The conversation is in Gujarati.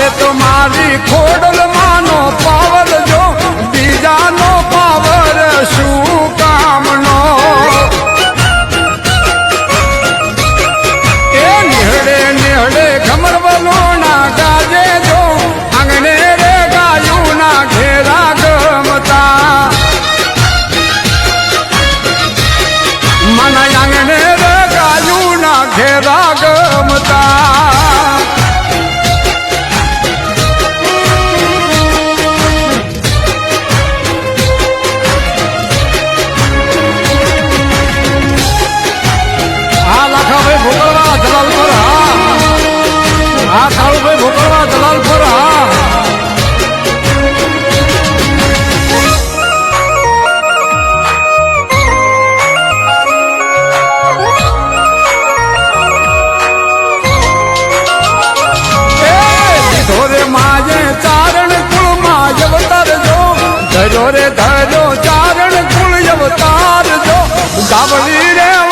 મારે તો મારી ખોડલ માનો પાવર જો બીજાનો પાવર શું કામનો એ નિહળે નિહળે ખમર વલોણા ગાજે જો આંગણે રે ગાયું ના ઘેરા ગમતા મને આંગણે રે ગાયું ના ઘેરા ગમતા ધરો રે ધરો ચારણ કુળ અવતાર જો ગાવડી રે